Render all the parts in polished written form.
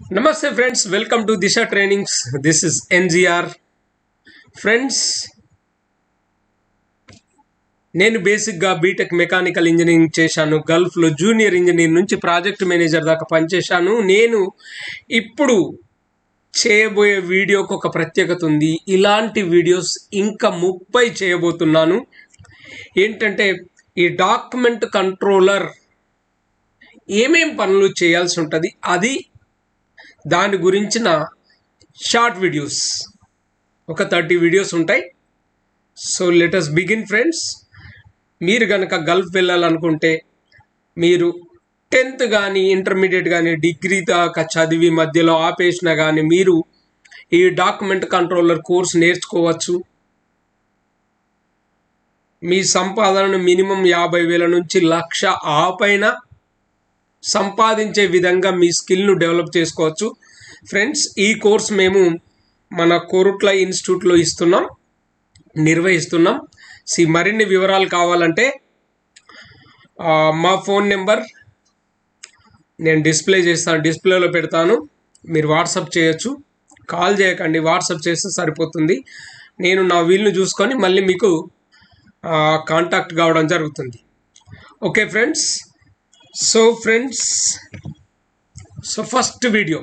Namaste friends, welcome to Disha Trainings. This is NGR. Friends, నేను బేసిక్గా BTech mechanical engineering చేశాను. గల్ఫ్లో junior engineer నుంచి project manager దాకా పనిచేశాను. నేను ఇప్పుడు చేయబోయే వీడియోకి ఒక ప్రత్యేకత ఉంది. ఇలాంటి వీడియోస్ ఇంకా 30 చేయబోతున్నాను. ఏంటంటే ఈ డాక్యుమెంట్ కంట్రోలర్ ఏమేం పనులు చేయాల్సి ఉంటుంది, అది దాని గురించిన షార్ట్ వీడియోస్ ఒక 30 వీడియోస్ ఉంటాయి. So let us begin friends. మీరు కనుక గల్ఫ్ వెళ్ళాలనుకుంటే, మీరు 10th కానీ ఇంటర్మీడియట్ కానీ డిగ్రీ దాకా చదివి మధ్యలో ఆపేసినా కానీ మీరు ఈ డాక్యుమెంట్ కంట్రోలర్ కోర్స్ నేర్చుకోవచ్చు. మీ సంపాదనను మినిమం 50,000 నుంచి 1,00,000 ఆ పైన సంపాదించే విధంగా మీ స్కిల్ను డెవలప్ చేసుకోవచ్చు. ఫ్రెండ్స్, ఈ కోర్స్ మేము మన కోరుట్ల ఇన్స్టిట్యూట్లో నిర్వహిస్తున్నాం. మరిన్ని వివరాలు కావాలంటే మా ఫోన్ నెంబర్ నేను డిస్ప్లేలో పెడతాను. మీరు వాట్సాప్ చేయొచ్చు. కాల్ చేయకండి, వాట్సాప్ చేస్తే సరిపోతుంది. నేను నా వీలును చూసుకొని మళ్ళీ మీకు కాంటాక్ట్ కావడం జరుగుతుంది. Okay friends. So first video,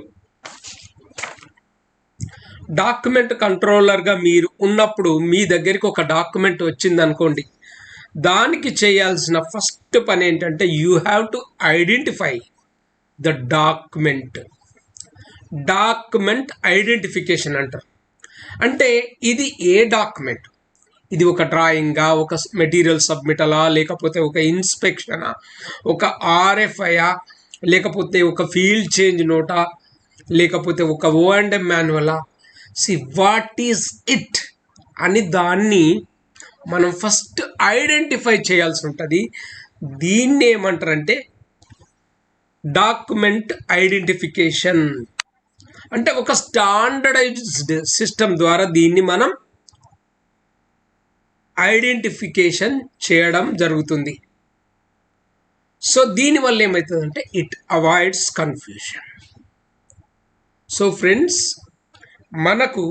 document కంట్రోలర్గా మీరు ఉన్నప్పుడు మీ దగ్గరికి ఒక డాక్యుమెంట్ వచ్చింది అనుకోండి, దానికి చేయాల్సిన ఫస్ట్ పని ఏంటంటే you have to identify the document identification అంటారు. అంటే ఇది ఏ డాక్యుమెంట్, ఇది ఒక డ్రాయింగా, ఒక మెటీరియల్ సబ్మిటలా, లేకపోతే ఒక ఇన్స్పెక్షనా, ఒక ఆర్ఎఫ్ఐయా, లేకపోతే ఒక ఫీల్డ్ చేంజ్ నోటా, లేకపోతే ఒక O&M మాన్యువలా, వాట్ ఈజ్ ఇట్ అని దాన్ని మనం ఫస్ట్ ఐడెంటిఫై చేయాల్సి ఉంటుంది. దీన్ని ఏమంటారంటే డాక్యుమెంట్ ఐడెంటిఫికేషన్. అంటే ఒక స్టాండర్డైజ్డ్ సిస్టమ్ ద్వారా దీన్ని మనం ఐడెంటిఫికేషన్ చేయడం జరుగుతుంది. సో దీనివల్ల ఏమవుతుందంటే it avoids confusion. So friends, మనకు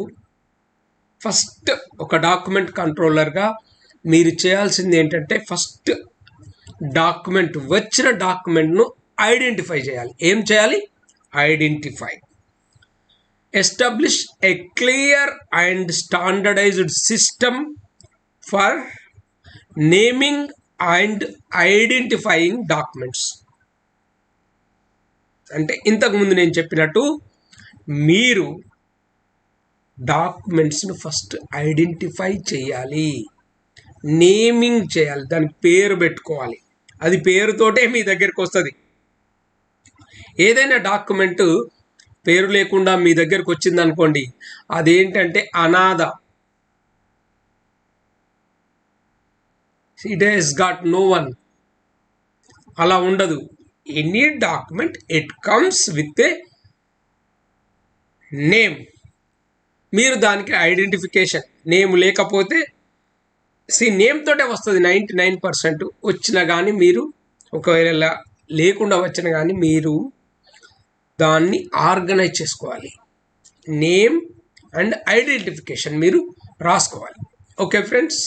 ఫస్ట్ ఒక డాక్యుమెంట్ కంట్రోలర్గా మీరు చేయాల్సింది ఏంటంటే ఫస్ట్ వచ్చిన డాక్యుమెంట్ను ఐడెంటిఫై చేయాలి. ఏం చేయాలి? Identify. Establish a clear and standardised system for naming and identifying documents. అంటే ఇంతకుముందు నేను చెప్పినట్టు మీరు డాక్యుమెంట్స్ను ఫస్ట్ ఐడెంటిఫై చేయాలి, నేమింగ్ చేయాలి, దానికి పేరు పెట్టుకోవాలి. అది పేరుతోటే మీ దగ్గరికి వస్తుంది. ఏదైనా డాక్యుమెంట్ పేరు లేకుండా మీ దగ్గరకు వచ్చింది అనుకోండి, అదేంటంటే అనాథ. It has got no one. అలా ఉండదు. Any document it comes with a name. మీరు దానికి ఐడెంటిఫికేషన్ నేమ్ లేకపోతే నేమ్ తోటే వస్తుంది. 99% వచ్చినా కానీ మీరు, ఒకవేళ లేకుండా వచ్చినా కానీ మీరు దాన్ని ఆర్గనైజ్ చేసుకోవాలి. నేమ్ అండ్ ఐడెంటిఫికేషన్ మీరు రాసుకోవాలి. Okay friends.